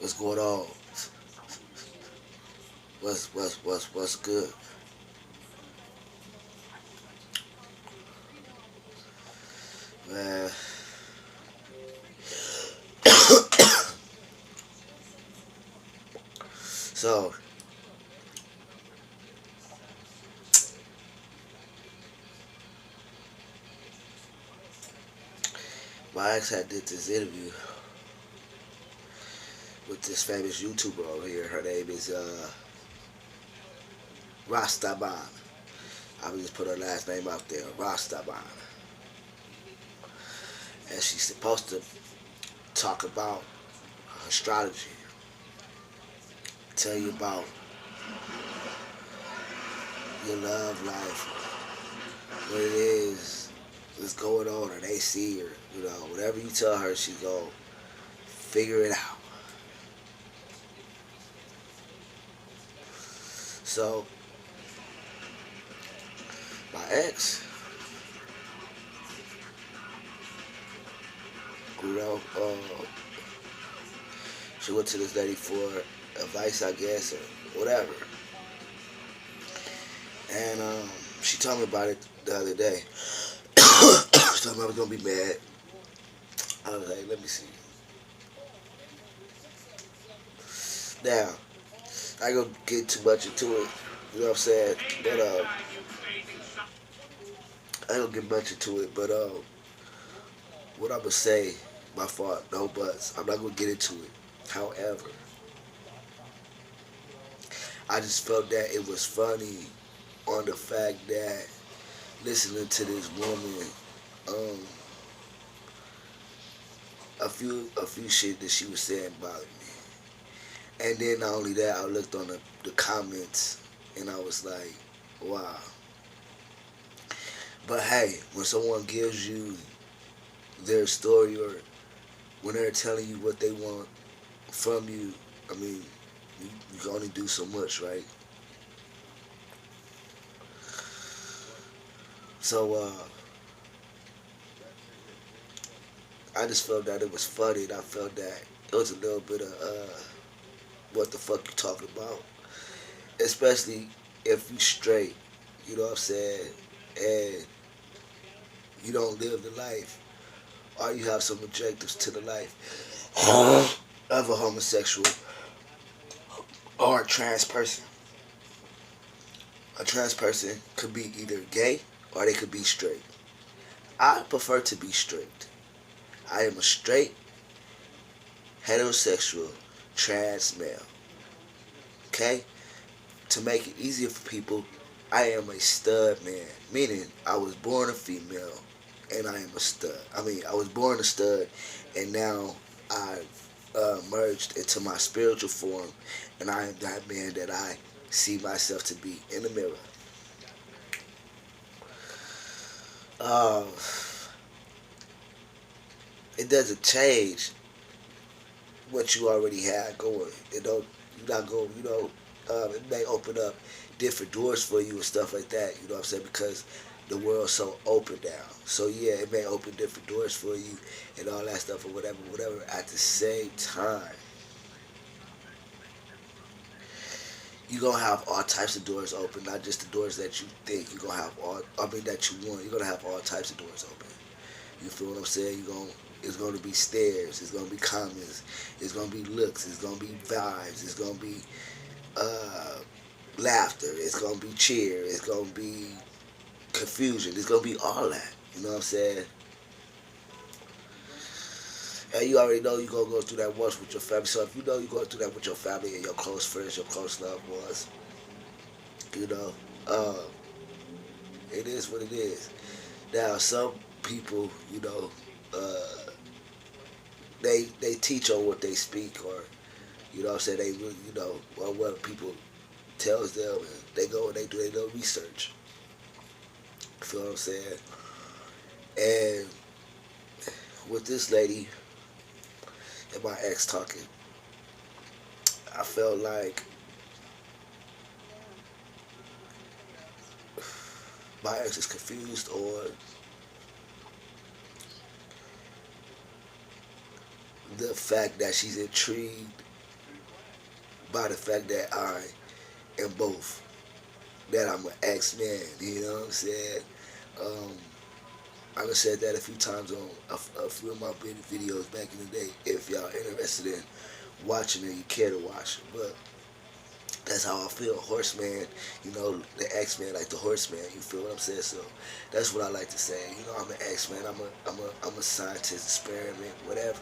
What's going on? What's good, man? So my ex had did this interview with this famous YouTuber over here. Her name is Rastaman. I will just put her last name out there, Rastaman, and she's supposed to talk about her strategy, tell you about your love life, what it is going on, or they see her. Whatever you tell her, she go figure it out. So my ex, you know, she went to this lady for advice, I guess, or whatever. And she told me about it the other day. She told me I was gonna be mad. I was like, let me see. Now, I ain't gonna get too much into it. You know what I'm saying? But I ain't gonna get much into it. But what I'm gonna say, my fault, no buts. I'm not gonna get into it. However, I just felt that it was funny on the fact that listening to this woman, um, a few shit that she was saying bothered me. And then not only that, I looked on the comments and I was like, wow. But hey, when someone gives you their story or when they're telling you what they want from you, I mean, you can only do so much, right? So I just felt that it was funny and I felt that it was a little bit of what the fuck you talking about. Especially if you straight, you know what I'm saying? And you don't live the life or you have some objectives to the life of a homosexual or a trans person. A trans person could be either gay or they could be straight. I prefer to be straight. I am a straight, heterosexual, trans male. Okay? To make it easier for people, I am a stud man. Meaning, I was born a female and I am a stud. I mean, I was born a stud and now I've merged into my spiritual form and I am that man that I see myself to be in the mirror. Uh, it doesn't change what you already had going. It don't. You not going. It may open up different doors for you and stuff like that. You know what I'm saying? Because the world's so open now. So yeah, it may open different doors for you and all that stuff or whatever, whatever. At the same time, you gonna have all types of doors open, not just the doors that you think you gonna have all. I mean that you want. You're gonna have all types of doors open. You feel what I'm saying? You going It's gonna be stairs. It's gonna be comments. It's gonna be looks. It's gonna be vibes. It's gonna be uh, laughter. It's gonna be cheer. It's gonna be confusion. It's gonna be all that. You know what I'm saying? And you already know you're gonna go through that once with your family. So if you know you're going through that with your family and your close friends, your close loved ones, you know, uh, it is what it is. Now some people, uh, they teach on what they speak, or you know what I'm saying, they really, or what people tells them, and they go and they do their little research. You feel what I'm saying? And with this lady and my ex talking, I felt like my ex is confused on the fact that she's intrigued by the fact that I am both. That I'm an ex-man, you know what I'm saying? Um, I've said that a few times on a few of my videos back in the day. If y'all interested in watching it, you care to watch it. But that's how I feel. Horseman, the X-Man, like the horseman. You feel what I'm saying? So that's what I like to say. I'm an X-Man. I'm a scientist, experiment, whatever.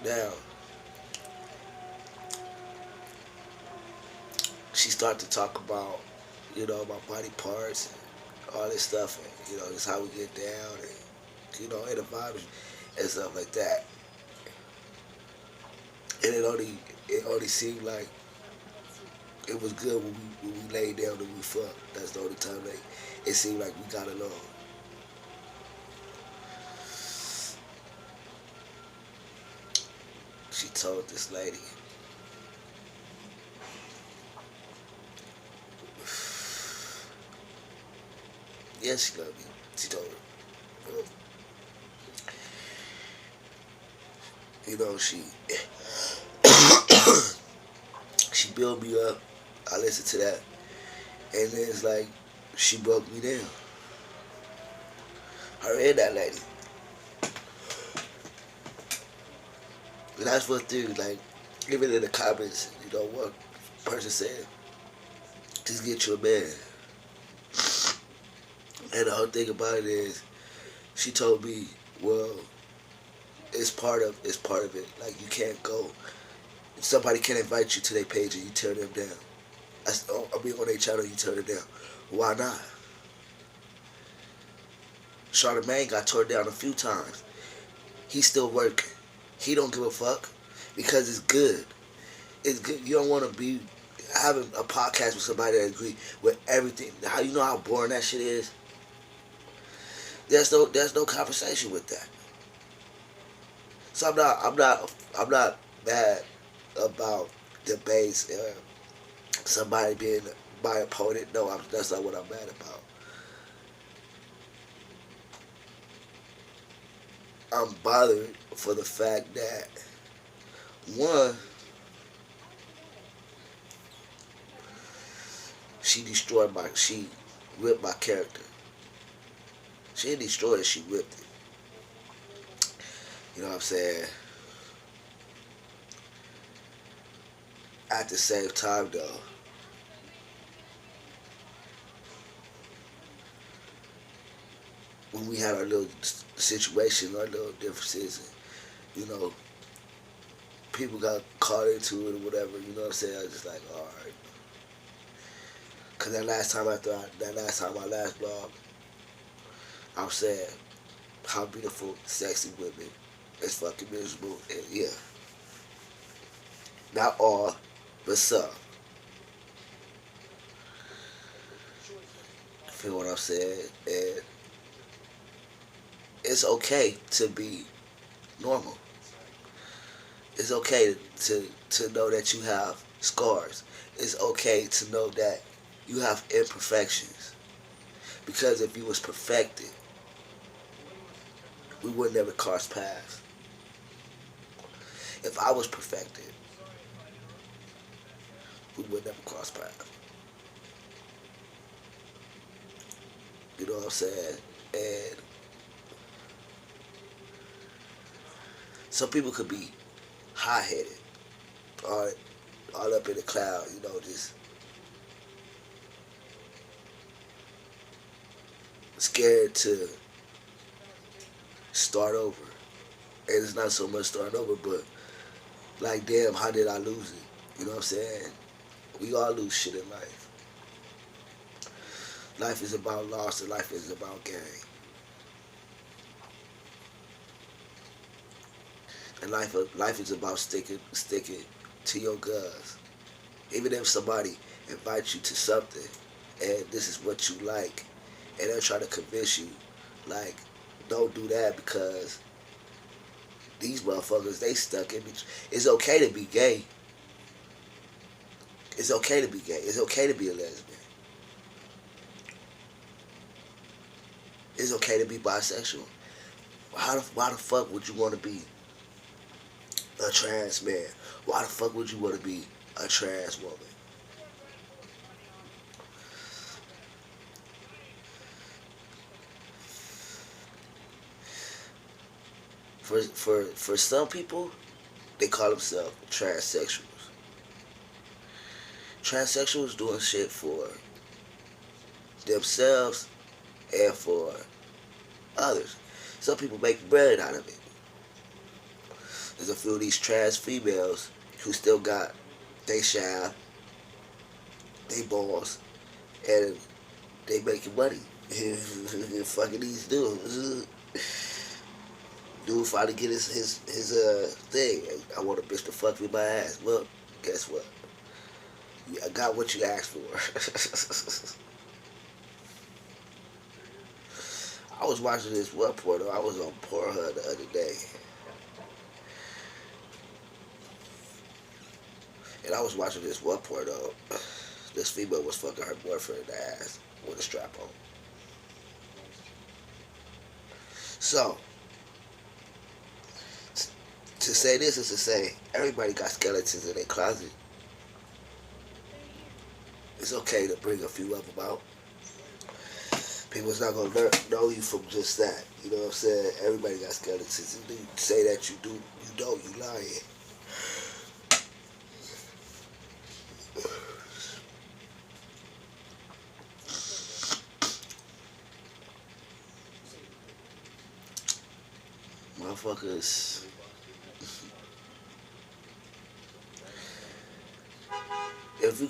Now, she started to talk about, my body parts and all this stuff, and just how we get down, and and the vibes and stuff like that. And it only seemed like it was good when we laid down and we fucked. That's the only time it seemed like we got along. She told this lady, yes, she loved me. She told her, she she built me up. I listened to that, and then it's like she broke me down. I read that lady, and that's what thing. Like, even in the comments, one person said, "Just get you a man." And the whole thing about it is, she told me, "Well, it's part of it. Like, you can't go. Somebody can invite you to their page and you turn them down. On their channel, you turn it down. Why not?" Charlamagne got torn down a few times. He's still working. He don't give a fuck because it's good. It's good. You don't want to be having a podcast with somebody that agree with everything. How you know how boring that shit is? There's no conversation with that. So I'm not mad about debates. Somebody being my opponent. No, that's not what I'm mad about. I'm bothered for the fact that, one, she ripped my character. She didn't destroy it, she ripped it. You know what I'm saying? At the same time, though, when we had our little situation, our little differences, and, people got caught into it or whatever, you know what I'm saying? I was just like, alright. Because that last time I last blog, I was saying how beautiful, sexy women is fucking miserable. And yeah, not all, but some. Feel what I'm saying? And it's okay to be normal. It's okay to know that you have scars. It's okay to know that you have imperfections. Because if you was perfected, we would never cross paths. If I was perfected, we would never cross paths. You know what I'm saying? And some people could be high-headed, all, all up in the cloud, just scared to start over. And it's not so much start over, but like, damn, how did I lose it? You know what I'm saying? We all lose shit in life. Life is about loss and life is about gain. And life is about sticking to your guns. Even if somebody invites you to something and this is what you like, and they'll try to convince you, like, don't do that because these motherfuckers, they stuck in me. It's okay to be gay. It's okay to be gay. It's okay to be a lesbian. It's okay to be bisexual. Why the fuck would you want to be a trans man. Why the fuck would you want to be a trans woman? For some people, they call themselves transsexuals. Transsexuals doing shit for themselves and for others. Some people make bread out of it. There's a few of these trans females who still got they shaft, they balls, and they making money. Fucking these dudes. Dude finally get his thing. I want a bitch to fuck me my ass. Look, guess what? I got what you asked for. I was watching this one porno. I was on Pornhub the other day, and I was watching this one porno. This female was fucking her boyfriend in the ass with a strap on. So, to say this is to say everybody got skeletons in their closet. It's okay to bring a few of them out. People's not gonna know you from just that. You know what I'm saying? Everybody got skeletons. If you say that you do, you don't. You lying. Motherfuckers. If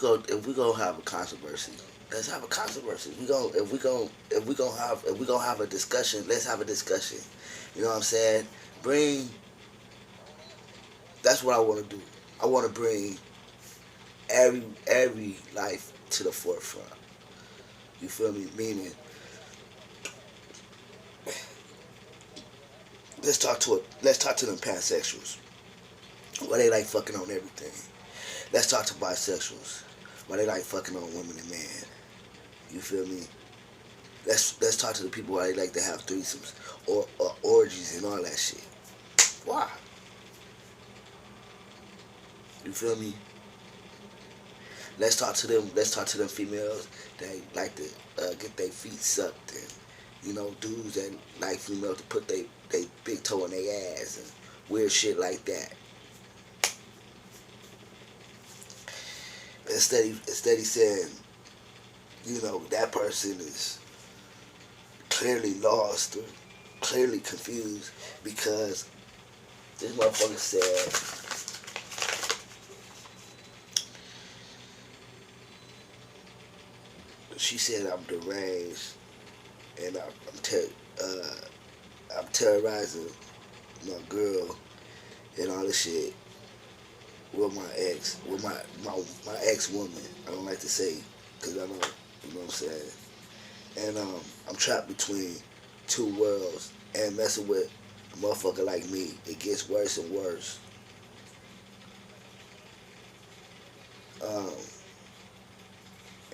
we gonna have a controversy, let's have a controversy. If we gonna have a discussion, let's have a discussion. You know what I'm saying? Bring. That's what I want to do. I want to bring every life to the forefront. You feel me? Meaning, let's talk to them pansexuals. Why they like fucking on everything. Let's talk to bisexuals. Why they like fucking on women and men. You feel me? Let's talk to the people why they like to have threesomes or orgies and all that shit. Why? You feel me? Let's talk to them. Let's talk to them females that like to get their feet sucked, and dudes that like females to put they big toe in their ass and weird shit like that. Instead he saying, that person is clearly lost or clearly confused because this motherfucker said she said I'm deranged and I'm terrorizing my girl and all this shit with my ex woman. I don't like to say because I don't, you know what I'm saying. And I'm trapped between two worlds and messing with a motherfucker like me. It gets worse and worse. Um,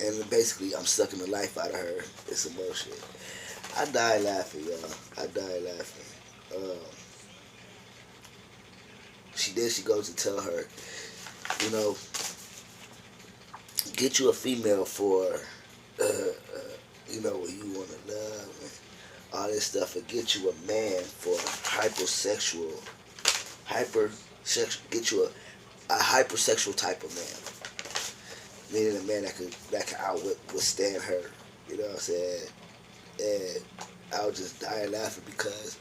and basically, I'm sucking the life out of her. It's some bullshit. I died laughing, y'all. I died laughing. Um, she goes to tell her, you know, get you a female for, what you want to love and all this stuff, and get you a man for get you a hypersexual type of man, meaning a man that can withstand her. You know what I'm saying? And I was just dying laughing because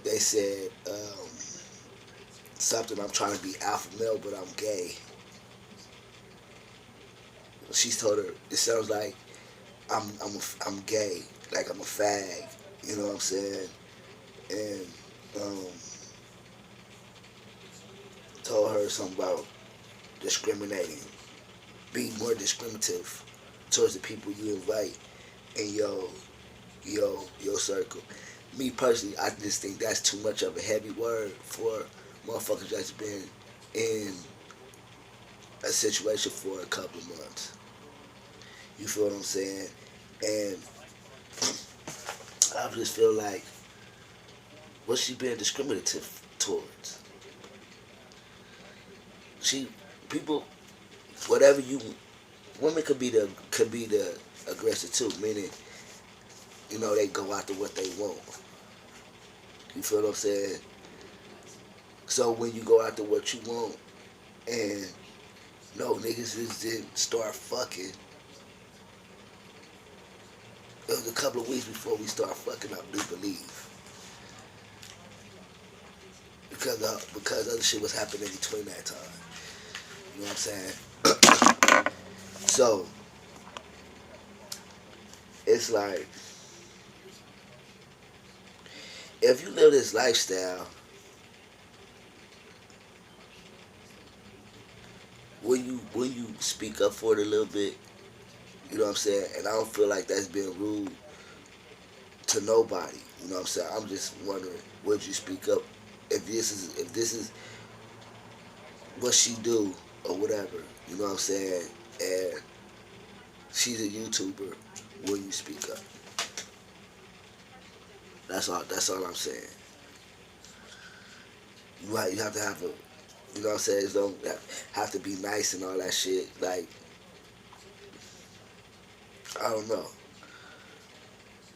they said something. I'm trying to be alpha male, but I'm gay. She told her it sounds like I'm gay, like I'm a fag. You know what I'm saying? And um, told her something about discriminating, be more discriminative towards the people you invite in your circle. Me personally, I just think that's too much of a heavy word for motherfuckers that's been in a situation for a couple of months. You feel what I'm saying? And I just feel like what's she being discriminative towards? She people whatever you women could be the aggressor too, meaning they go after what they want. You feel what I'm saying? So when you go after what you want and no niggas just didn't start fucking. It was a couple of weeks before we started fucking up, do believe, because other shit was happening between that time. You know what I'm saying? So it's like if you live this lifestyle, when you speak up for it a little bit, you know what I'm saying, and I don't feel like that's being rude to nobody. You know what I'm saying? I'm just wondering, would you speak up if this is what she do or whatever? You know what I'm saying? And she's a YouTuber. Will you speak up? That's all. That's all I'm saying. You have to have a. You know what I'm saying? It don't have to be nice and all that shit. Like I don't know,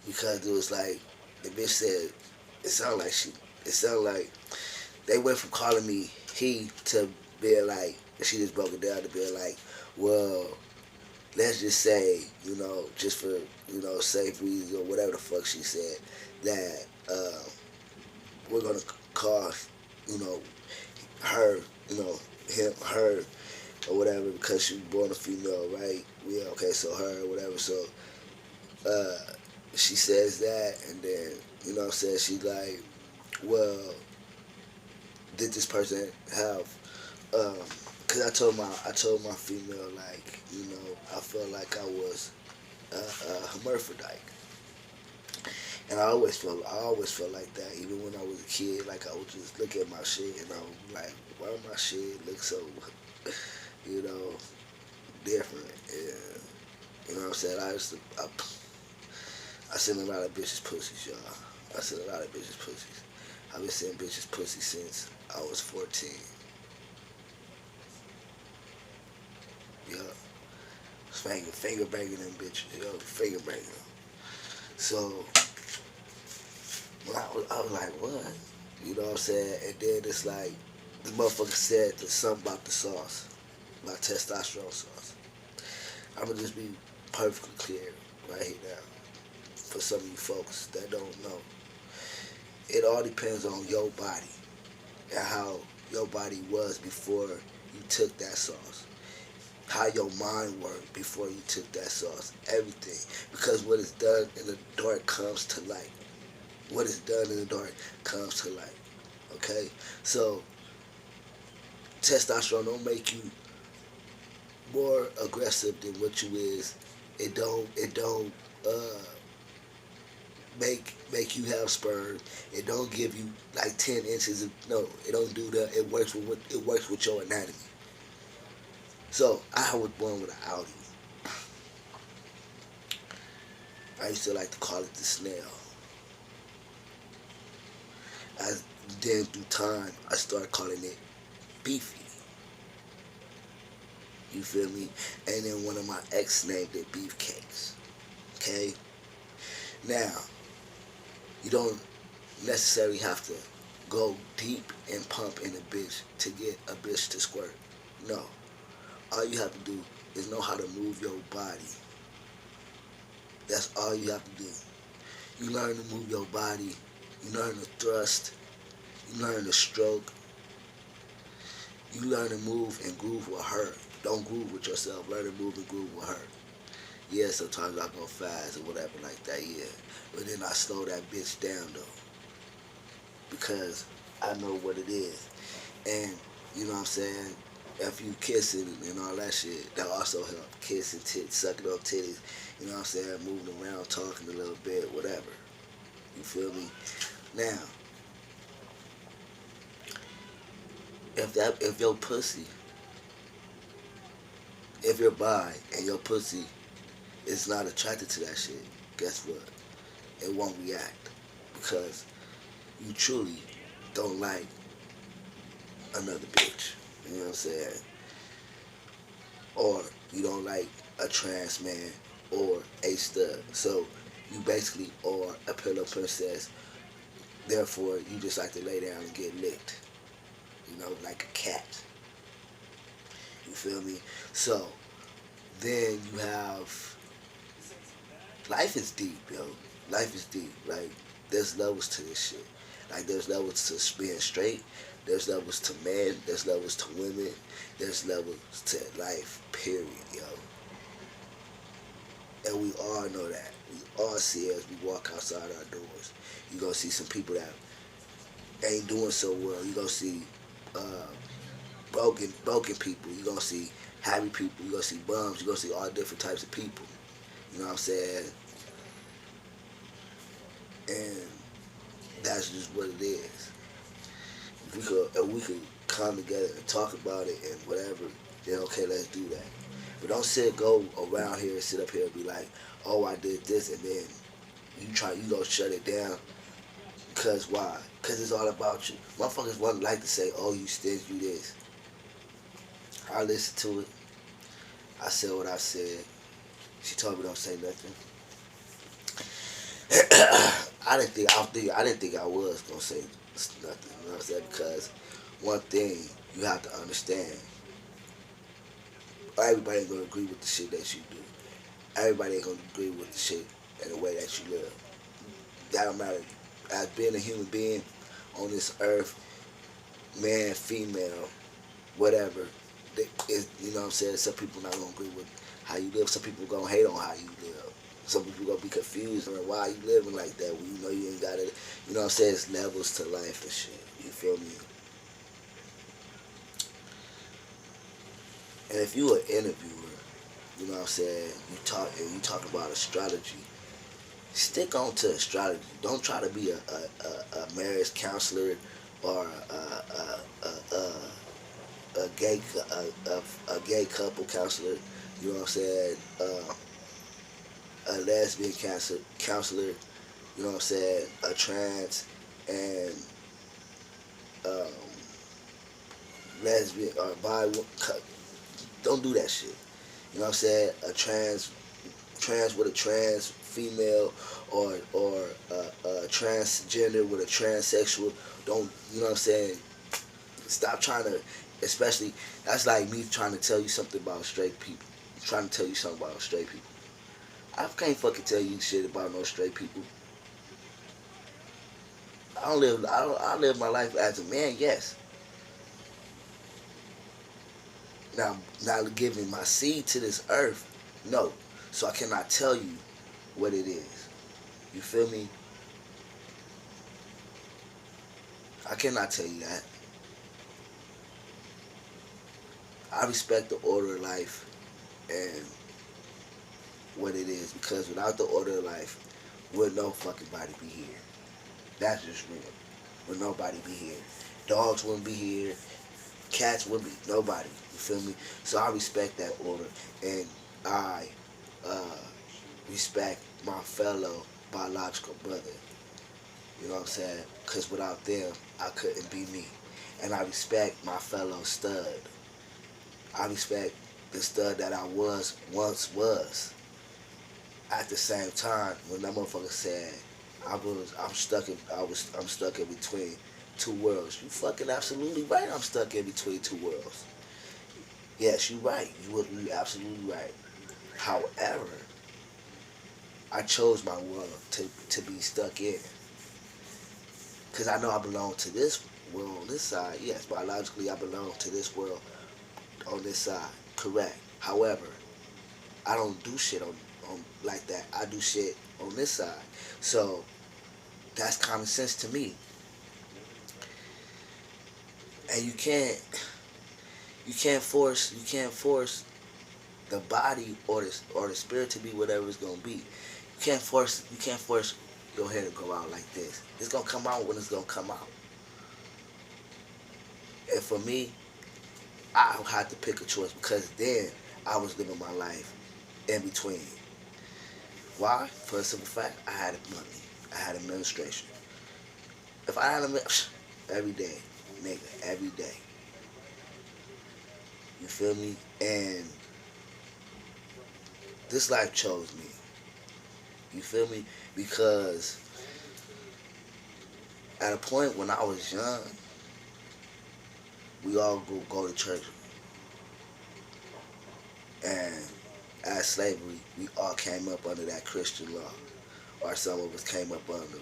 because it was like the bitch said. It sounded like she. It sounded like they went from calling me he to being like. She just broke it down to being like, well, let's just say, just for safe reasons or whatever the fuck she said, that we're gonna call, you know, her, him, her, or whatever because she was born a female, right? Yeah, okay, so her, or whatever. So uh, she says that, and then what I'm saying, she's like, well, did this person have? Cause I told my female like, I felt like I was a hermaphrodite. And I always felt like that. Even when I was a kid, like I would just look at my shit and I was like, why my shit look so, you know, different? And, you know what I'm saying? I seen a lot of bitches pussies, y'all. I seen a lot of bitches pussies. I've been seeing bitches pussy since I was 14. Yeah, finger banging them bitches, yo, finger banging them. So I was like, what? You know what I'm saying? And then it's like, the motherfucker said there's something about the sauce, about testosterone sauce. I'm gonna just be perfectly clear right here now for some of you folks that don't know. It all depends on your body and how your body was before you took that sauce. How your mind worked before you took that sauce. Everything. Because what is done in the dark comes to light. What is done in the dark comes to light. Okay? So testosterone don't make you more aggressive than what you is. It don't uh make you have sperm. It don't give you like 10 inches of no, it don't do that. It works with your anatomy. So I was born with an Audi. I used to like to call it the snail. As then through time I started calling it beefy. You feel me? And then one of my ex named it beefcakes. Okay? Now, you don't necessarily have to go deep and pump in a bitch to get a bitch to squirt. No. All you have to do is know how to move your body. That's all you have to do. You learn to move your body. You learn to thrust. You learn to stroke. You learn to move and groove with her. Don't groove with yourself. Learn to move and groove with her. Yeah, sometimes I go fast or whatever like that, yeah. But then I slow that bitch down though. Because I know what it is. And you know what I'm saying? If you kissing and all that shit, that also help. Kissing, tits, sucking on titties, you know what I'm saying? Moving around, talking a little bit, whatever. You feel me? Now, if your pussy, if you're bi and your pussy is not attracted to that shit, guess what? It won't react because you truly don't like another bitch. You know what I'm saying? or you don't like a trans man or a stud. So you basically are a pillow princess. Therefore, you just like to lay down and get licked. Like a cat. You feel me? So then you have life is deep, yo. Life is deep. Like there's levels to this shit. Like there's levels to being straight. There's levels to men. There's levels to women. There's levels to life. Period, yo. And we all know that. We all see it as we walk outside our doors. You gonna see some people that ain't doing so well. You gonna see uh, broken people. You gonna see happy people. You gonna see bums. You gonna see all different types of people. You know what I'm saying? And that's just what it is. If we could come together and talk about it and whatever, then okay, let's do that. But don't go around here and sit up here and be like, oh, I did this, and then you go shut it down. Because why? Because it's all about you. Motherfuckers wouldn't like to say, oh, you stingy, you this. I listened to it. I said what I said. She told me don't say nothing. I didn't think I was gonna say nothing. You know what I'm saying? Because one thing you have to understand, everybody ain't gonna agree with the shit that you do. Everybody ain't gonna agree with the shit and the way that you live. That don't matter. As being a human being on this earth, man, female, whatever, you know what I'm saying? Some people not gonna agree with how you live. Some people gonna hate on how you live. Some people gonna be confused on why you living like that when you know you ain't got it. You know what I'm saying? It's levels to life and shit. You feel me? And if you an interviewer, you know what I'm saying, you talk about astrology, stick on to astrology. Don't try to be a marriage counselor or a gay a gay couple counselor. You know what I'm saying? A lesbian counselor. You know what I'm saying? A trans and um, lesbian or bi. Don't do that shit. You know what I'm saying? A trans with a trans female or a transgender with a transsexual. Don't, you know what I'm saying? Stop trying to, especially that's like me trying to tell you something about straight people. Trying to tell you something about straight people. I can't fucking tell you shit about no straight people. I live my life as a man, yes. Now giving my seed to this earth, no. So I cannot tell you what it is. You feel me? I cannot tell you that. I respect the order of life and what it is because without the order of life, would no fucking body be here. That's just real. Would nobody be here. Dogs wouldn't be here. Cats wouldn't be. Nobody. You feel me? So I respect that order and I uh, respect my fellow biological brother. You know what I'm saying? Because without them, I couldn't be me. And I respect my fellow stud. I respect the stud that I once was. At the same time, when that motherfucker said I'm stuck in between two worlds. You fucking absolutely right. I'm stuck in between two worlds. Yes, you right. You absolutely right. However, I chose my world to be stuck in. Because I know I belong to this world on this side. Yes, biologically I belong to this world on this side. Correct. However, I don't do shit on like that. I do shit on this side. So that's common sense to me. And you can't force the body or the spirit to be whatever it's gonna be. You can't force your hair to go out like this. It's gonna come out when it's gonna come out. And for me, I had to pick a choice because then I was living my life in between. Why? For a simple fact, I had money. I had administration. If I had every day, nigga, every day. You feel me? And this life chose me. You feel me? Because at a point when I was young, we all go to church, and as slavery, we all came up under that Christian law, or some of us came up under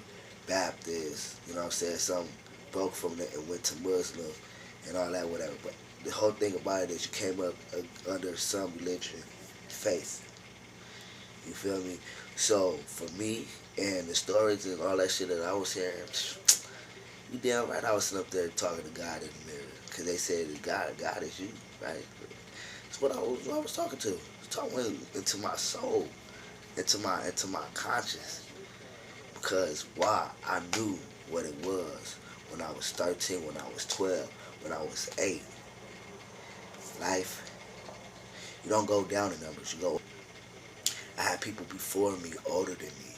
Baptist. You know what I'm saying? Some broke from that and went to Muslim and all that, whatever. But the whole thing about it is you came up under some religion, faith. You feel me? So for me and the stories and all that shit that I was hearing, you damn right I was sitting up there talking to God in the mirror. Because they said, God is you, right? That's what I was talking to. I was talking into my soul, into my conscience. Because why? I knew what it was when I was 13, when I was 12, when I was 8. Life, you don't go down in numbers, you go. I had people before me, older than me.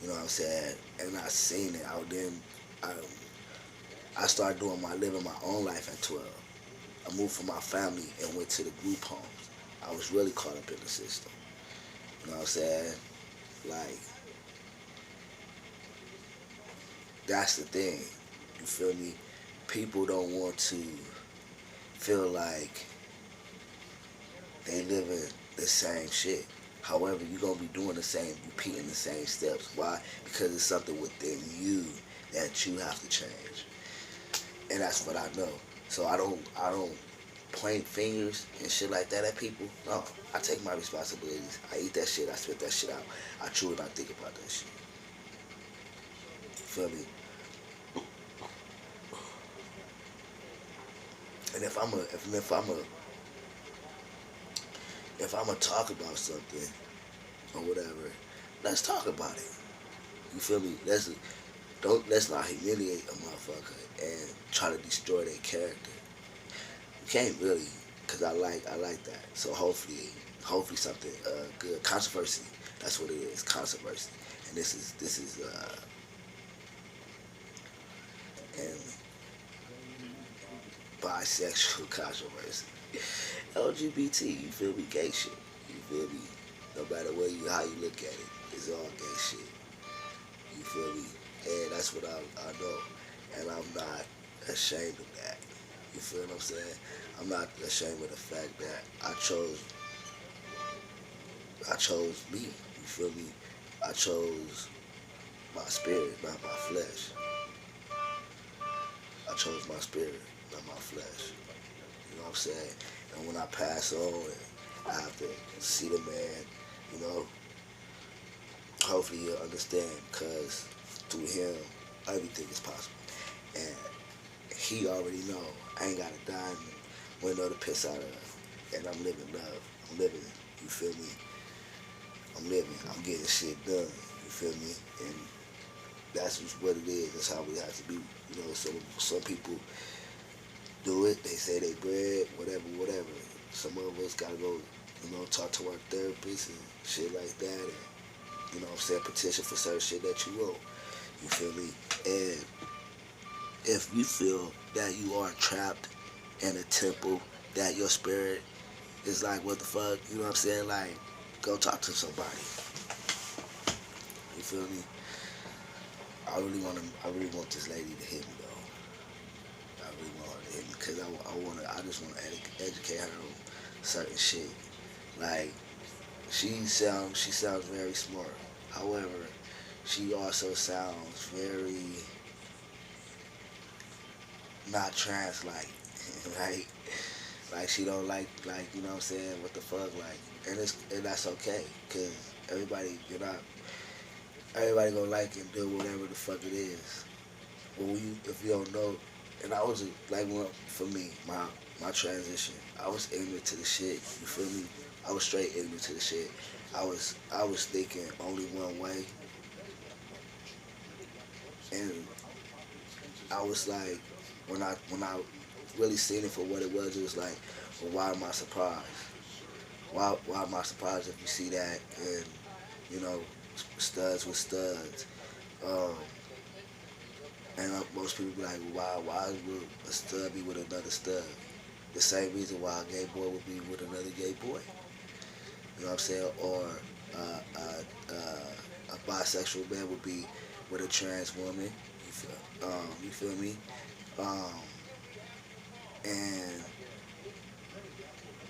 You know what I'm saying? And I seen it. I, I started living my own life at 12. I moved from my family and went to the group homes. I was really caught up in the system. You know what I'm saying? Like, that's the thing. You feel me? People don't want to feel like they living the same shit. However, you're gonna be doing the same, repeating the same steps. Why? Because it's something within you that you have to change. And that's what I know. So I don't point fingers and shit like that at people. No, I take my responsibilities. I eat that shit. I spit that shit out. I chew it. I think about that shit. Feel me? And if I'm a talk about something or whatever, let's talk about it. You feel me? Let's not humiliate a motherfucker and try to destroy their character. You can't really, cause I like that. So hopefully something good. Controversy. That's what it is. Controversy. And this is and bisexual controversy. LGBT. You feel me? Gay shit. You feel me? No matter how you look at it, it's all gay shit. You feel me? And that's what I know. And I'm not ashamed of that. You feel what I'm saying? I'm not ashamed of the fact that I chose me. You feel me? I chose my spirit, not my flesh. I chose my spirit, not my flesh. You know what I'm saying? And when I pass on and I have to see the man, you know, hopefully he'll understand because through him, everything is possible. And he already know I ain't got to die and window to piss out of. And I'm living love. I'm living it. You feel me? I'm living. I'm getting shit done. You feel me? And that's just what it is. That's how we have to be. You know, some people do it. They say they bread, whatever. Some of us gotta go, talk to our therapist and shit like that. And, you know what I'm saying, petition for certain shit that you want. You feel me? And if you feel that you are trapped in a temple, that your spirit is like, what the fuck, you know what I'm saying? Like, go talk to somebody. You feel me? I really want this lady to hit me though. I really want her to hit me because I just want to educate her on certain shit. Like, she sounds very smart. However, she also sounds very not trans-like, right? Like she don't like you know what I'm saying, what the fuck, like, and that's okay, cause everybody gonna like and do whatever the fuck it is. But if you don't know, and I was like, for me, my transition, I was ignorant to the shit. You feel me? I was straight ignorant to the shit. I was thinking only one way, and I was like, when I really seen it for what it was like, well, why am I surprised? Why am I surprised if you see that and studs with studs? Um, and most people be like, why would a stud be with another stud? The same reason why a gay boy would be with another gay boy. You know what I'm saying? Or a bisexual man would be with a trans woman. You feel me? Um, and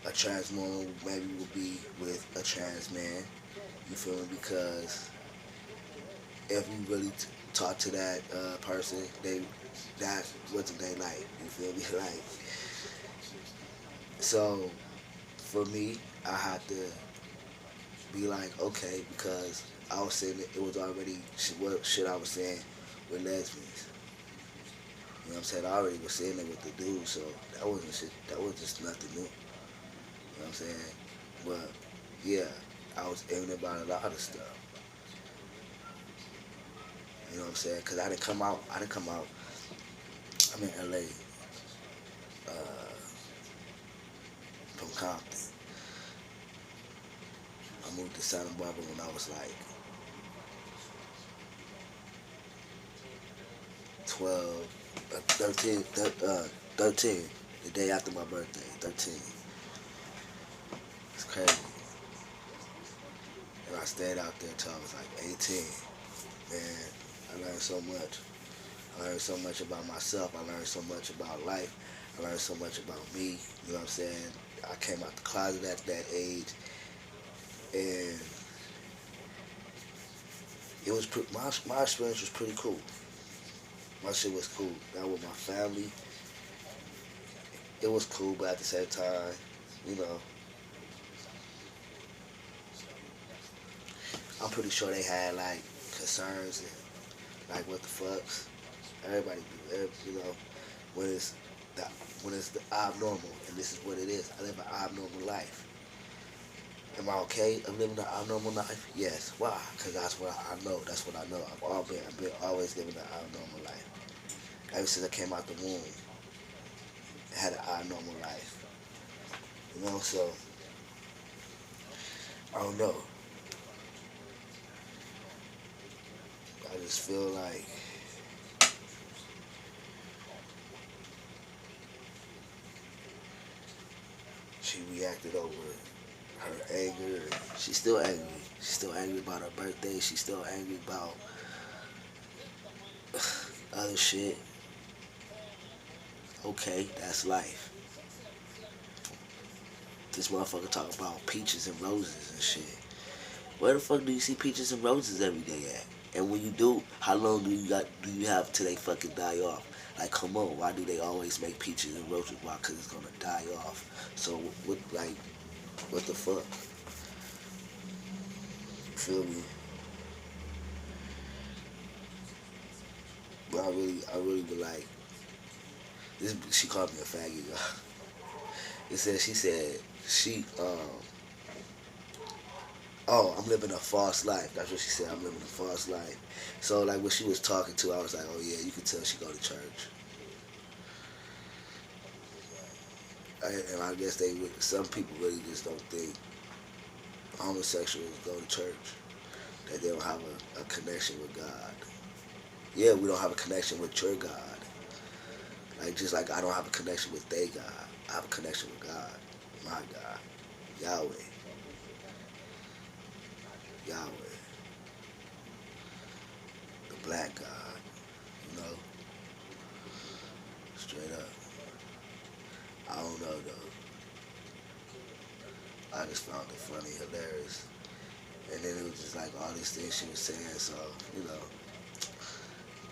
a trans woman maybe would be with a trans man. You feel me? Because if you really talk to that person, that's what they like. You feel me? Like, so for me, I had to be like, okay, because I was saying it was already what shit I was saying with lesbians. You know what I'm saying? I already was saying it with the dude, so that wasn't shit. That was just nothing new. You know what I'm saying? But yeah, I was aiming about a lot of stuff. You know what I'm saying? Cause I didn't come out. I didn't come out. I'm in LA, uh, from Compton. I moved to Santa Barbara when I was like 12, 13, 13, the day after my birthday, 13. It's crazy. And I stayed out there till I was like 18. Man, I learned so much. I learned so much about myself. I learned so much about life. I learned so much about me. You know what I'm saying? I came out the closet at that age, and my experience was pretty cool. My shit was cool. That with my family, it was cool, but at the same time, you know, I'm pretty sure they had like concerns and like what the fucks. Everybody do. You know, when it's the when it's the abnormal, and this is what it is. I live an abnormal life. Am I okay of living an abnormal life? Yes. Why? Because that's what I know. That's what I know. I've been always living an abnormal life. Ever since I came out the womb, I had an abnormal life. You know, so I don't know. I just feel like she reacted over her anger. She's still angry. She's still angry about her birthday. She's still angry about other shit. Okay, that's life. This motherfucker talk about peaches and roses and shit. Where the fuck do you see peaches and roses every day at? And when you do, how long do you have till they fucking die off? Like, come on, why do they always make peaches and roses? Why? Cause it's gonna die off. So what? Like, what the fuck? You feel me? But I really would like this. She called me a faggot. She said oh, I'm living a false life. That's what she said. I'm living a false life. So like when she was talking to, I was like, oh yeah, you could tell she go to church. And I guess some people really just don't think homosexuals go to church. That they don't have a connection with God. Yeah, we don't have a connection with your God. Like just like I don't have a connection with their God. I have a connection with God, my God, Yahweh, Yahweh, the black God. You know, straight up. I don't know though. I just found it funny, hilarious. And then it was just like all these things she was saying. So, you know,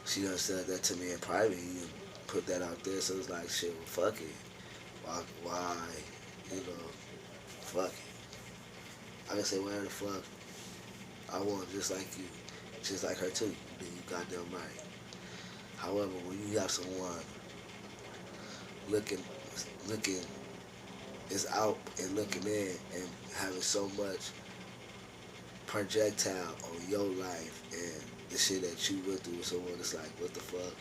she done said that to me in private. You put that out there. So it's like, shit, well, fuck it. Why, you know, fuck it. I can say whatever the fuck I want, just like you. Just like her, too. Then you goddamn right. However, when you have someone looking, looking, is out and looking in and having so much projectile on your life and the shit that you went through with someone, it's like, what the fuck?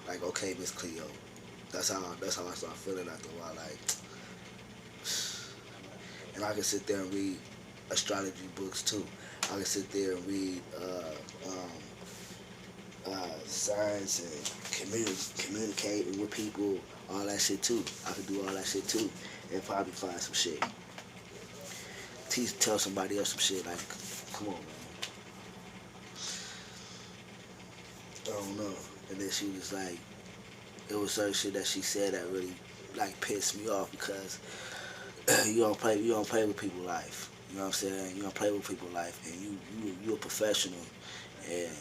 Like, okay, Miss Cleo. That's how I start feeling after a while. Like, and I can sit there and read astrology books too. I can sit there and read science and communicating with people, all that shit too. I could do all that shit too and probably find some shit. tell somebody else some shit like, come on, man. I don't know. And then she was like, it was certain shit that she said that really like pissed me off because you don't play with people's life. You know what I'm saying? You don't play with people's life, and you a professional, and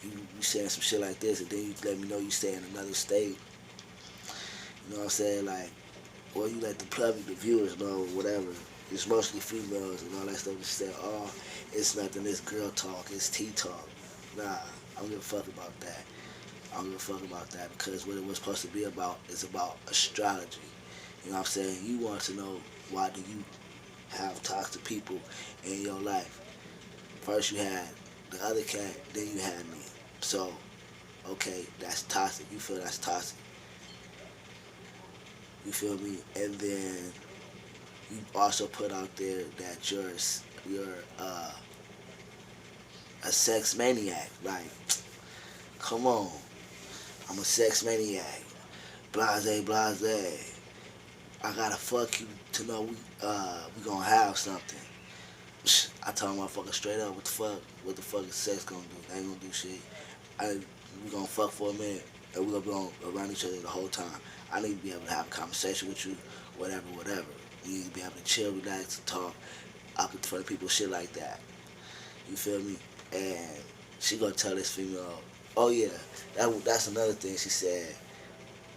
you saying some shit like this, and then you let me know you stay in another state. You know what I'm saying? Like, well, you let the public, the viewers know, whatever. It's mostly females and all that stuff. You say, oh, it's nothing. It's girl talk. It's tea talk. Nah, I don't give a fuck about that. I don't give a fuck about that because what it was supposed to be about is about astrology. You know what I'm saying? You want to know why do you have toxic people in your life. First you had the other cat, then you had me. So, okay, that's toxic. You feel that's toxic. You feel me? And then you also put out there that you're uh, a sex maniac. Like, come on, I'm a sex maniac. Blase, blase. I gotta fuck you to know we gonna have something. I told motherfucker straight up, what the fuck is sex gonna do? They ain't gonna do shit. We gonna fuck for a minute, and we gonna be around each other the whole time. I need to be able to have a conversation with you, whatever, whatever. We need to be able to chill, relax, talk, up in front of people, shit like that. You feel me? And she gonna tell this female, oh yeah, that's another thing. She said,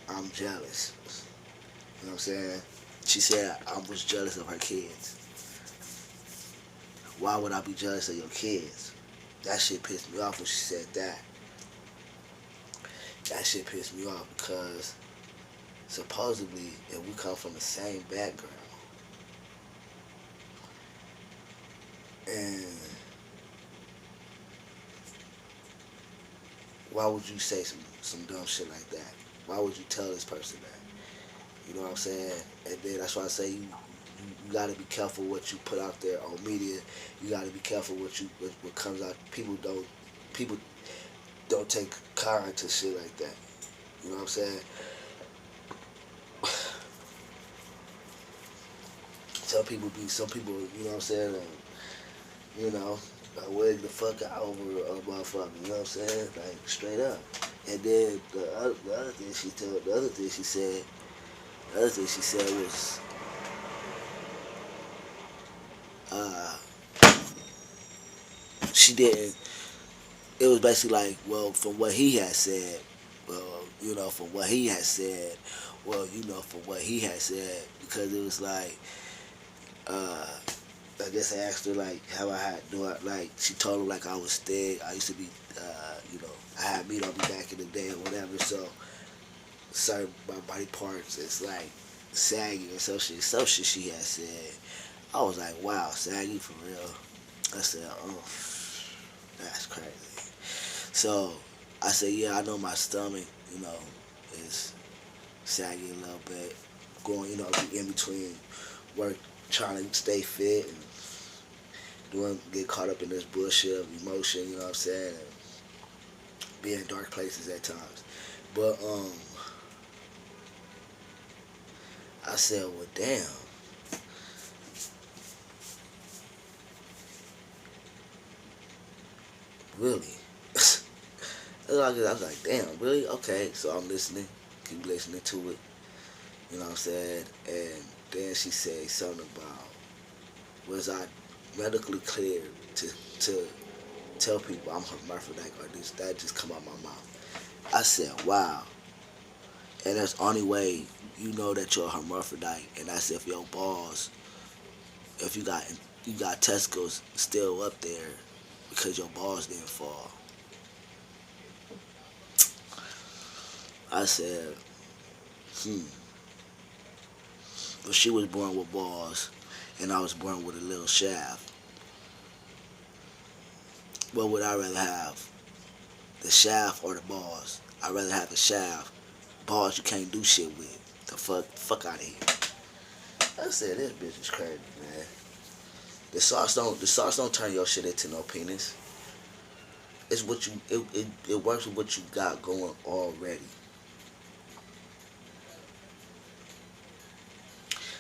I'm jealous. You know what I'm saying? She said I was jealous of her kids. Why would I be jealous of your kids? That shit pissed me off when she said that. That shit pissed me off because supposedly if we come from the same background and why would you say some dumb shit like that? Why would you tell this person that? You know what I'm saying? And then that's why I say you gotta be careful what you put out there on media. You gotta be careful what comes out. People don't take kindly to shit like that. You know what I'm saying? Some people, you know what I'm saying? You know, wig the fuck out over a motherfucker. You know what I'm saying? Like straight up. And then the other thing she told, the other thing she said was, uh, she didn't. It was basically like, well, from what he had said, well, you know, from what he had said, well, you know, from what he had said, because it was like, uh, I guess I asked her like how I had do I like she told her like I was thick. I used to be you know, I had meat on me back in the day or whatever, so certain my body parts it's like saggy or some shit she had said. I was like, wow, saggy for real. I said, oh, that's crazy. So I said, yeah, I know my stomach, you know, is saggy a little bit. Going, you know, be in between work, trying to stay fit and get caught up in this bullshit of emotion, you know what I'm saying, and be in dark places at times. But I said, well, damn, really? I was like, damn, really? Okay, so I'm listening, keep listening to it, you know what I'm saying, and then she said something about was I medically cleared to tell people I'm hermaphrodite or this that just come out my mouth. I said, wow. And that's the only way you know that you're a hermaphrodite, and that's if your balls, if you got testicles still up there because your balls didn't fall. I said, hmm. But she was born with balls, and I was born with a little shaft. What would I rather have? The shaft or the balls? I'd rather have the shaft. Balls you can't do shit with. Fuck out of here. I said this bitch is crazy, man. The sauce don't turn your shit into no penis. It's what it works with what you got going already.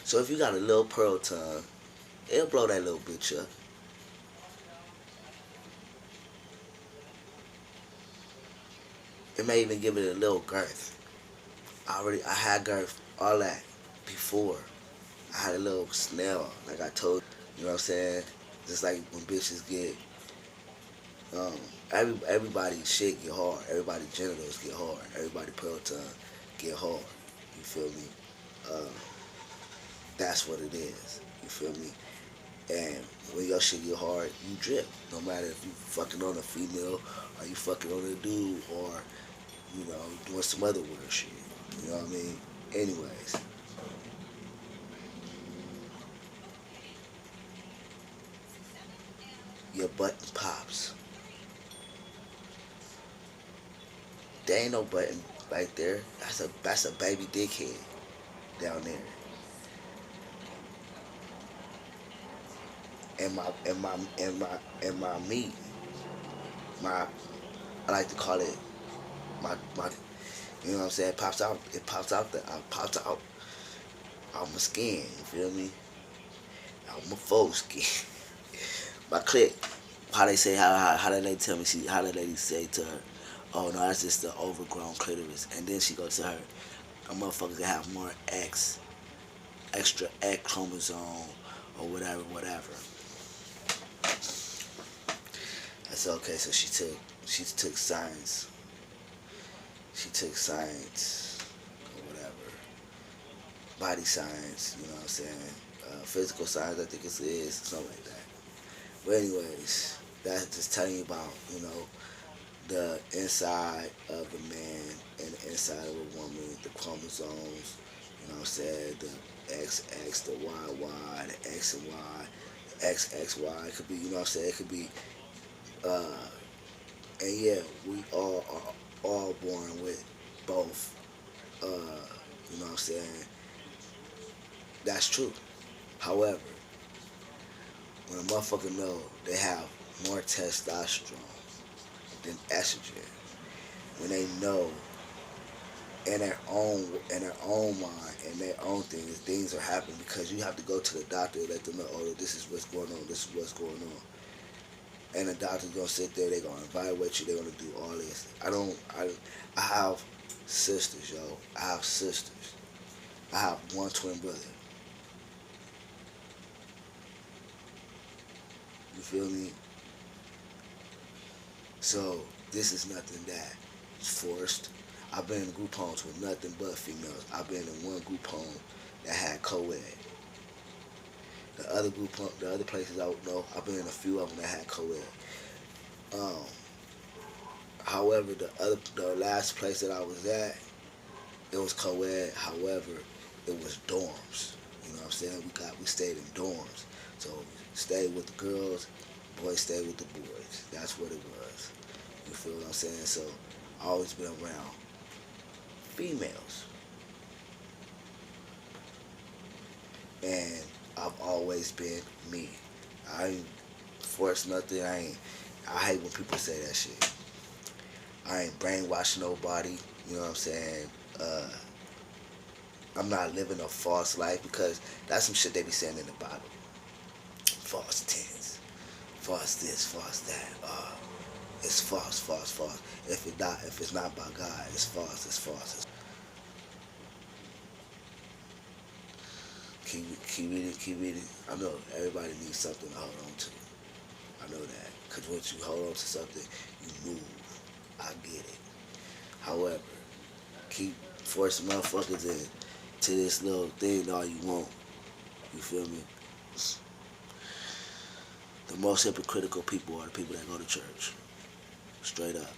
So if you got a little pearl tongue It'll blow that little bitch up. It may even give it a little girth. I had girth, all that before. I had a little snail, like I told you. You know what I'm saying? Just like when bitches get, um, everybody shit get hard. Everybody genitals get hard. Everybody peloton get hard. You feel me? Uh, that's what it is. You feel me? And when your shit get hard, you drip. No matter if you fucking on a female or you fucking on a dude or, you know, doing some other weird shit. You know what I mean? Anyways, your button pops. There ain't no button right there. That's a baby dickhead down there. And my meat, my I like to call it my you know what I'm saying, pops out my skin, you feel me? Out my full skin. My click. How they say how that lady tell me how that lady say to her, oh no, that's just the overgrown clitoris. And then she go to her, a motherfucker can have more extra X chromosome or whatever, whatever. I said, okay, so she took science. She took science or whatever. Body science, you know what I'm saying? Physical science, I think it is, something like that. But anyways, that's just telling you about, you know, the inside of a man and the inside of a woman, the chromosomes, you know what I'm saying? The XX, the YY, the X and Y, the XXY. It could be, you know what I'm saying? It could be, uh, and yeah, we all are all born with both. You know what I'm saying? That's true. However, when a motherfucker know they have more testosterone than estrogen, when they know in their own mind and their own things are happening because you have to go to the doctor and let them know, oh, this is what's going on, this is what's going on. And the doctor's gonna sit there, they're gonna evaluate you, they're gonna do all this. I have sisters, yo. I have sisters. I have one twin brother. You feel me? So this is nothing that is forced. I've been in group homes with nothing but females. I've been in one group home that had co-ed. The other places I don't know, I've been in a few of them that had co-ed. Um, however, the last place that I was at, it was co-ed. However, it was dorms. You know what I'm saying? We stayed in dorms. So stayed with the girls, boys stayed with the boys. That's what it was. You feel what I'm saying? So I always been around females, and I've always been me. I ain't forced nothing. I hate when people say that shit. I ain't brainwashing nobody. You know what I'm saying? Uh, I'm not living a false life because that's some shit they be saying in the Bible. False tense, false this, false that. It's false, false, false. If it's not by God, it's false, it's false. Keep reading, keep reading. I know everybody needs something to hold on to. I know that. Because once you hold on to something, you move. I get it. However, keep forcing motherfuckers to this little thing all you want. You feel me? The most hypocritical people are the people that go to church. Straight up.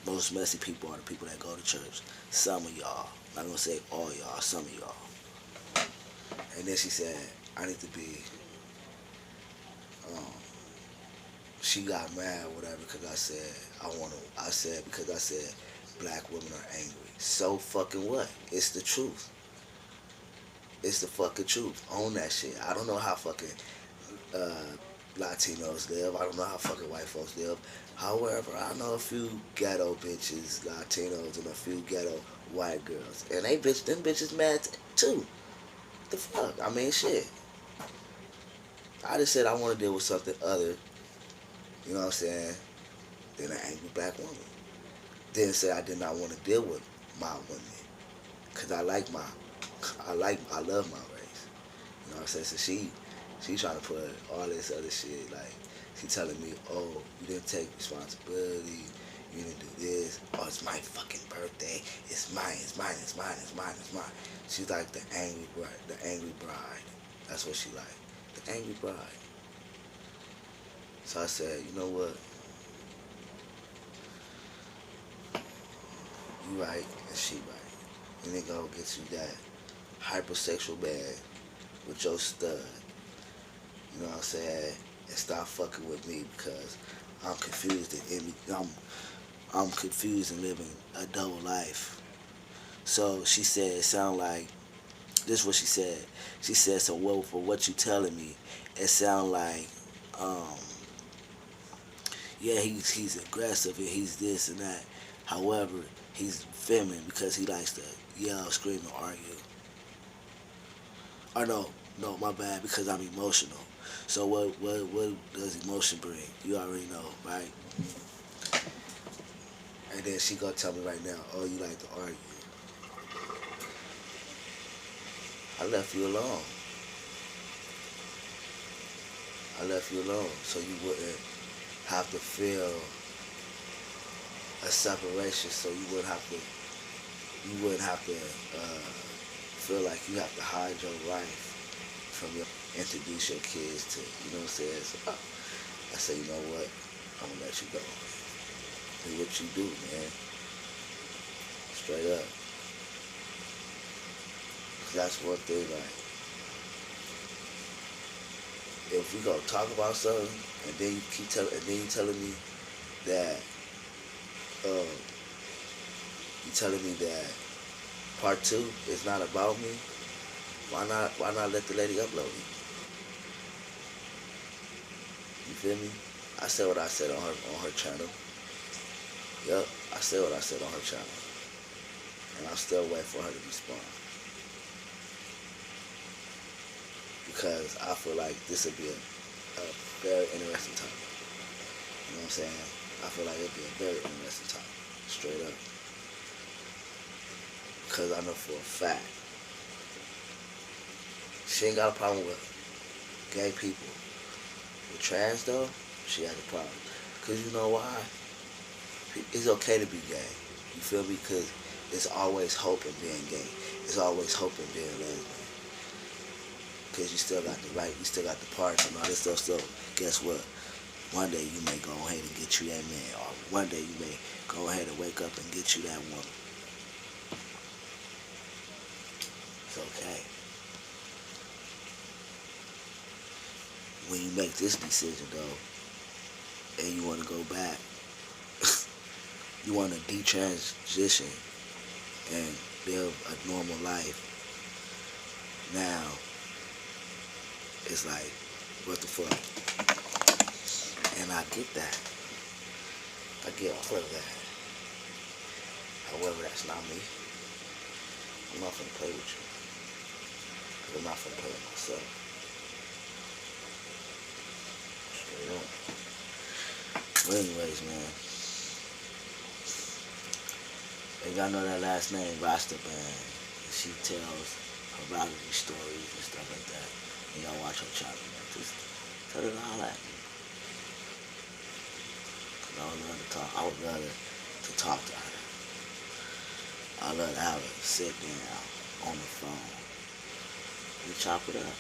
Most messy people are the people that go to church. Some of y'all. I'm not gonna say all y'all, some of y'all. And then she said, I need to be, um, she got mad or whatever because I said because I said black women are angry. So fucking what? It's the truth. It's the fucking truth. Own that shit. I don't know how fucking uh, Latinos live. I don't know how fucking white folks live. However, I know a few ghetto bitches, Latinos, and a few ghetto white girls. And them bitches mad too. The fuck? I mean, shit. I just said I want to deal with something other, you know what I'm saying, than an angry black woman. Didn't say I did not want to deal with my women, cause I love my race. You know what I'm saying? So she trying to put all this other shit, like, she telling me, oh, you didn't take responsibility, you didn't do this, oh, it's my fucking birthday, it's mine, it's mine, it's mine, it's mine, it's mine. She's like the angry bride, the angry bride. That's what she like, the angry bride. So I said, you know what, you right, and she right. You nigga go get you that hypersexual man with your stud, you know what I'm saying, and stop fucking with me because I'm confused I'm confused and living a double life. So she said it sound like this is what she said. She said, so well for what you telling me, it sound like um yeah, he's aggressive and he's this and that. However, he's feminine because he likes to yell, scream, and argue. Or no, my bad, because I'm emotional. So what does emotion bring? You already know, right? And then she gonna tell me right now, oh, you like to argue. I left you alone. I left you alone so you wouldn't have to feel a separation. So you wouldn't have to feel like you have to hide your life from your introduce your kids to. You know what I'm saying? So I say, you know what? I'm gonna let you go. Do what you do, man. Straight up. 'Cause that's one thing. Like, if we gonna talk about something, and then you telling me that, um, you telling me that part two is not about me. Why not let the lady upload it? You feel me? I said what I said on her channel. Yep, I said what I said on her channel, and I'm still waiting for her to respond because I feel like this would be a very interesting topic. You know what I'm saying? I feel like it'd be a very interesting topic, straight up, because I know for a fact she ain't got a problem with gay people. With trans though, she has a problem. Cause you know why? It's okay to be gay. You feel me? Cause it's always hope in being gay. It's always hope in being lesbian. Cause you still got the right, you still got the parts and all this stuff. So guess what? One day you may go ahead and get you that man, or one day you may go ahead and wake up and get you that woman. It's okay. When you make this decision though, and you want to go back, you want to detransition and live a normal life. Now it's like, what the fuck? And I get that. I get all of that. However, that's not me. I'm not gonna play with you. 'Cause I'm not gonna play with myself. Straight up. But anyways, man. And y'all know that last name, Rasta Man. She tells her reality stories and stuff like that. And y'all watch her channel, man. Just tell her to holler at me. Cause I would love to talk. I would love to talk to her. I love to have her sit down on the phone and chop it up.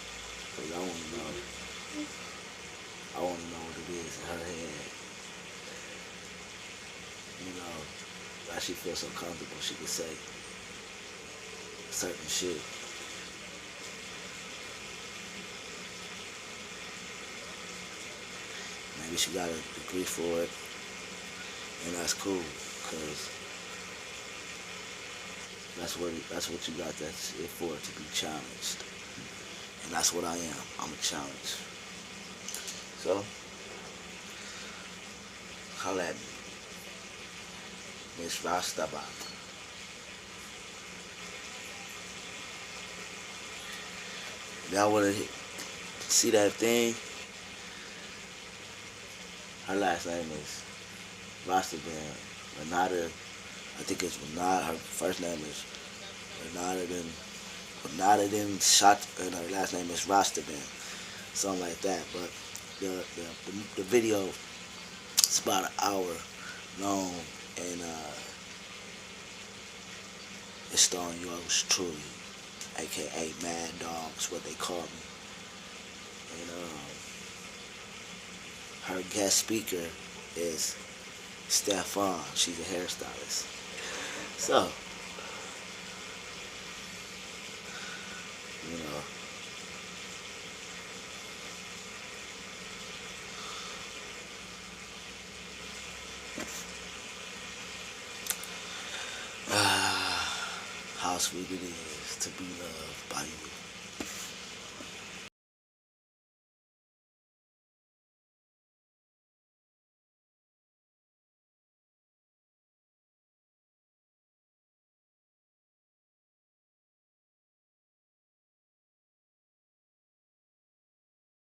Cause I want to know. I want to know what it is in her head. You know, why she feels so comfortable she can say certain shit. Maybe she got a degree for it, and that's cool, cause that's what you got. That's it for, to be challenged, and that's what I am. I'm a challenge. So, holla at me, Miss Rastaba. Y'all wanna see that thing? Her last name is Rostaban. Renata, I think it's Renata. Her first name is Renata. Then shot, and her last name is Rostaban. Something like that. But the video is about an hour long, and it's starring yours truly, aka Mad Dog, is what they call me. And her guest speaker is Stefan. She's a hairstylist. So, you know, how sweet it is to be loved by you.